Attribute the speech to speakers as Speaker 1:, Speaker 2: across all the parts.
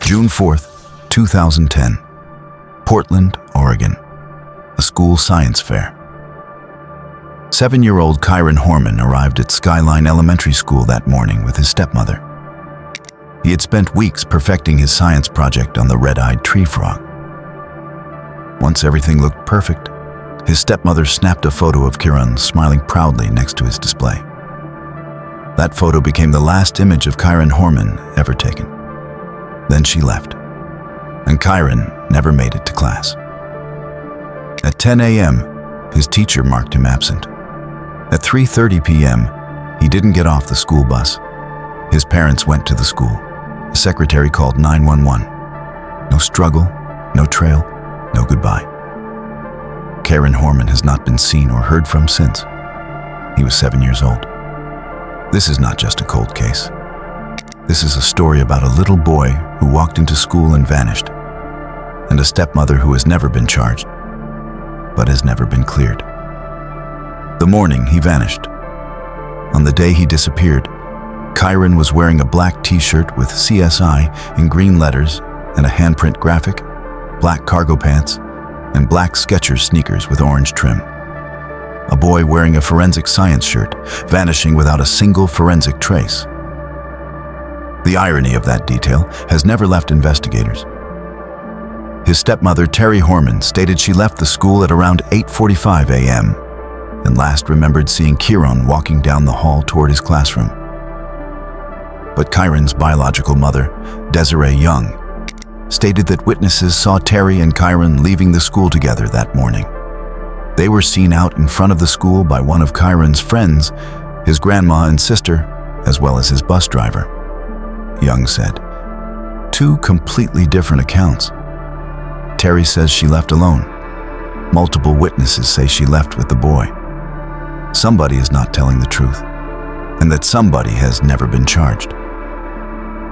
Speaker 1: June 4th, 2010, Portland, Oregon, a school science fair. 7-year-old Kyron Horman arrived at Skyline Elementary School that morning with his stepmother. He had spent weeks perfecting his science project on the red-eyed tree frog. Once everything looked perfect, his stepmother snapped a photo of Kyron smiling proudly next to his display. That photo became the last image of Kyron Horman ever taken. Then she left, and Kyron never made it to class. At 10 a.m., his teacher marked him absent. At 3:30 p.m., he didn't get off the school bus. His parents went to the school. The secretary called 911. No struggle, no trail, no goodbye. Kyron Horman has not been seen or heard from since. He was 7 years old. This is not just a cold case. This is a story about a little boy who walked into school and vanished, and a stepmother who has never been charged, but has never been cleared. The morning he vanished. On the day he disappeared, Kyron was wearing a black t-shirt with CSI in green letters and a handprint graphic, black cargo pants, and black Skechers sneakers with orange trim. A boy wearing a forensic science shirt, vanishing without a single forensic trace. The irony of that detail has never left investigators. His stepmother, Terri Horman, stated she left the school at around 8:45 a.m. and last remembered seeing Kyron walking down the hall toward his classroom. But Kyron's biological mother, Desiree Young, stated that witnesses saw Terri and Kyron leaving the school together that morning. They were seen out in front of the school by one of Kyron's friends, his grandma and sister, as well as his bus driver. Young said, two completely different accounts. Terri says she left alone. Multiple witnesses say she left with the boy. Somebody is not telling the truth, and that somebody has never been charged.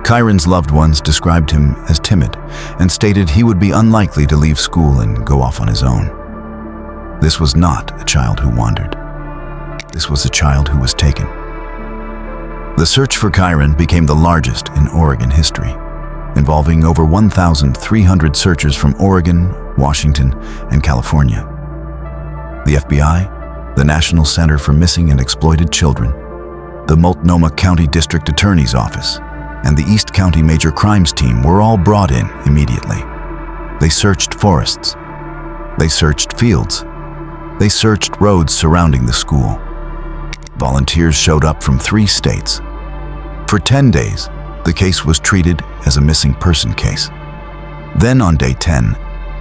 Speaker 1: Kyron's loved ones described him as timid and stated he would be unlikely to leave school and go off on his own. This was not a child who wandered. This was a child who was taken. The search for Kyron became the largest in Oregon history, involving over 1,300 searchers from Oregon, Washington, and California. The FBI, the National Center for Missing and Exploited Children, the Multnomah County District Attorney's Office, and the East County Major Crimes Team were all brought in immediately. They searched forests. They searched fields. They searched roads surrounding the school. Volunteers showed up from 3 states. For 10 days, the case was treated as a missing person case. Then on day 10,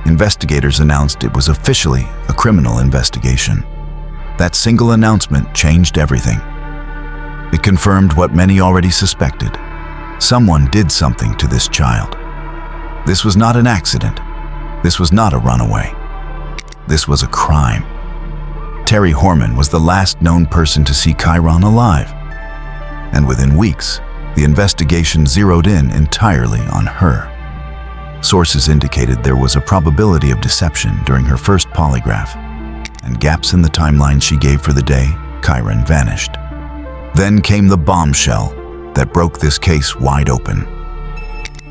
Speaker 1: investigators announced it was officially a criminal investigation. That single announcement changed everything. It confirmed what many already suspected. Someone did something to this child. This was not an accident. This was not a runaway. This was a crime. Terri Horman was the last known person to see Kyron alive. And within weeks, the investigation zeroed in entirely on her. Sources indicated there was a probability of deception during her first polygraph, and gaps in the timeline she gave for the day Kyron vanished. Then came the bombshell that broke this case wide open.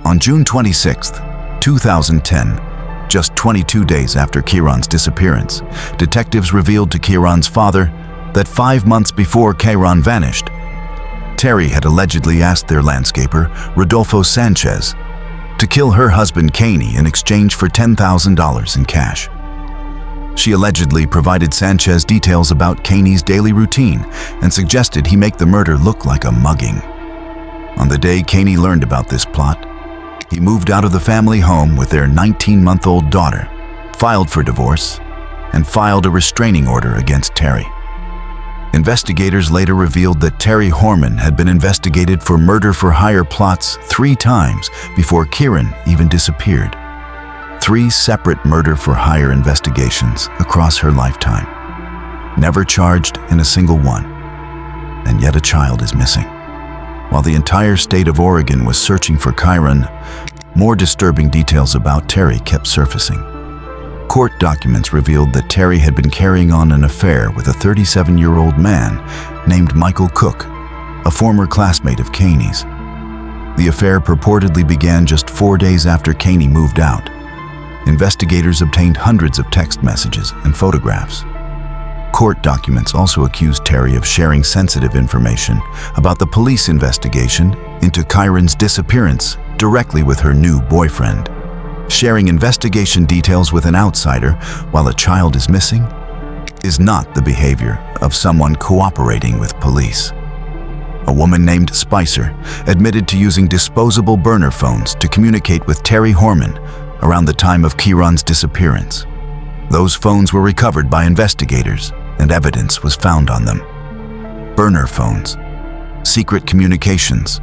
Speaker 1: On June 26, 2010, just 22 days after Kyron's disappearance, detectives revealed to Kyron's father that 5 months before Kyron vanished, Terri had allegedly asked their landscaper, Rodolfo Sanchez, to kill her husband Kaine in exchange for $10,000 in cash. She allegedly provided Sanchez details about Kaine's daily routine and suggested he make the murder look like a mugging. On the day Kaine learned about this plot, he moved out of the family home with their 19-month-old daughter, filed for divorce, and filed a restraining order against Terri. Investigators later revealed that Terri Horman had been investigated for murder-for-hire plots 3 times before Kyron even disappeared. 3 separate murder-for-hire investigations across her lifetime. Never charged in a single one. And yet a child is missing. While the entire state of Oregon was searching for Kyron, more disturbing details about Terri kept surfacing. Court documents revealed that Terri had been carrying on an affair with a 37-year-old man named Michael Cook, a former classmate of Kaine's. The affair purportedly began just 4 days after Kaine moved out. Investigators obtained hundreds of text messages and photographs. Court documents also accused Terri of sharing sensitive information about the police investigation into Kyron's disappearance directly with her new boyfriend. Sharing investigation details with an outsider while a child is missing is not the behavior of someone cooperating with police. A woman named Spicer admitted to using disposable burner phones to communicate with Terri Horman around the time of Kyron's disappearance. Those phones were recovered by investigators, and evidence was found on them. Burner phones, secret communications,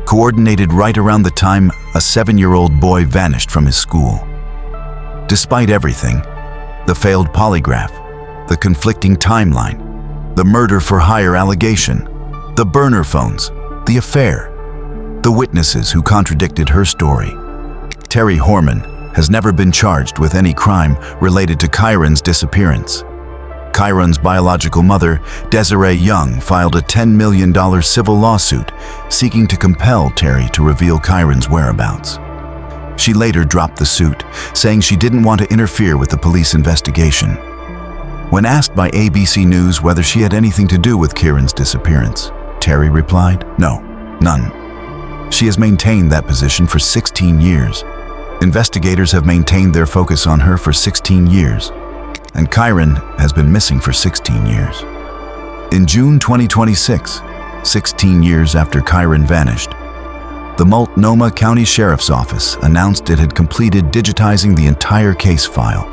Speaker 1: coordinated right around the time a 7-year-old boy vanished from his school. Despite everything, the failed polygraph, the conflicting timeline, the murder-for-hire allegation, the burner phones, the affair, the witnesses who contradicted her story, Terri Horman has never been charged with any crime related to Kyron's disappearance. Kyron's biological mother, Desiree Young, filed a $10 million civil lawsuit seeking to compel Terri to reveal Kyron's whereabouts. She later dropped the suit, saying she didn't want to interfere with the police investigation. When asked by ABC News whether she had anything to do with Kyron's disappearance, Terri replied, "No, none." She has maintained that position for 16 years. Investigators have maintained their focus on her for 16 years, and Kyron has been missing for 16 years. In June 2026, 16 years after Kyron vanished, the Multnomah County Sheriff's Office announced it had completed digitizing the entire case file,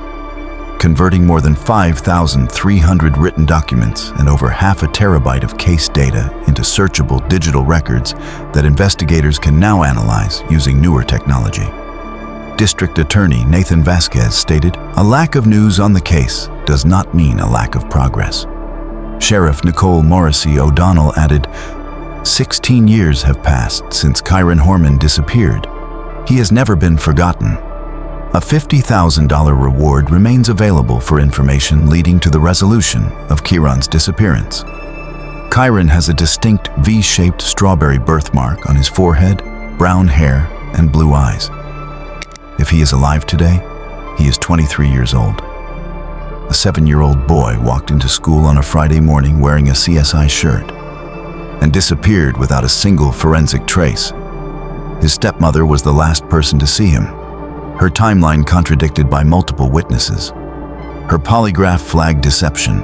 Speaker 1: converting more than 5,300 written documents and over half a terabyte of case data into searchable digital records that investigators can now analyze using newer technology. District Attorney Nathan Vasquez stated, "A lack of news on the case does not mean a lack of progress." Sheriff Nicole Morrissey O'Donnell added, 16 years have passed since Kyron Horman disappeared. He has never been forgotten. A $50,000 reward remains available for information leading to the resolution of Kyron's disappearance. Kyron has a distinct V-shaped strawberry birthmark on his forehead, brown hair, and blue eyes. If he is alive today, he is 23 years old. A 7-year-old boy walked into school on a Friday morning wearing a CSI shirt and disappeared without a single forensic trace. His stepmother was the last person to see him, her timeline contradicted by multiple witnesses. Her polygraph flagged deception,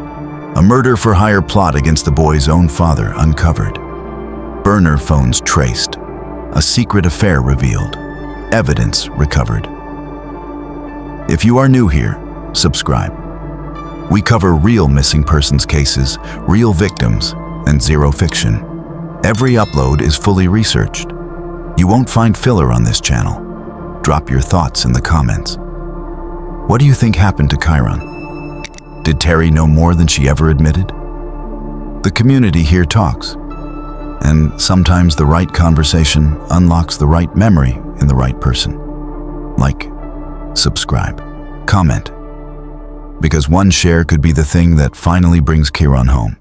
Speaker 1: a murder-for-hire plot against the boy's own father uncovered. Burner phones traced, a secret affair revealed, evidence recovered. If you are new here, subscribe. We cover real missing persons cases, real victims, and zero fiction. Every upload is fully researched. You won't find filler on this channel. Drop your thoughts in the comments. What do you think happened to Kyron? Did Terri know more than she ever admitted? The community here talks, and sometimes the right conversation unlocks the right memory in the right person. Like, subscribe, comment, because one share could be the thing that finally brings Kyron home.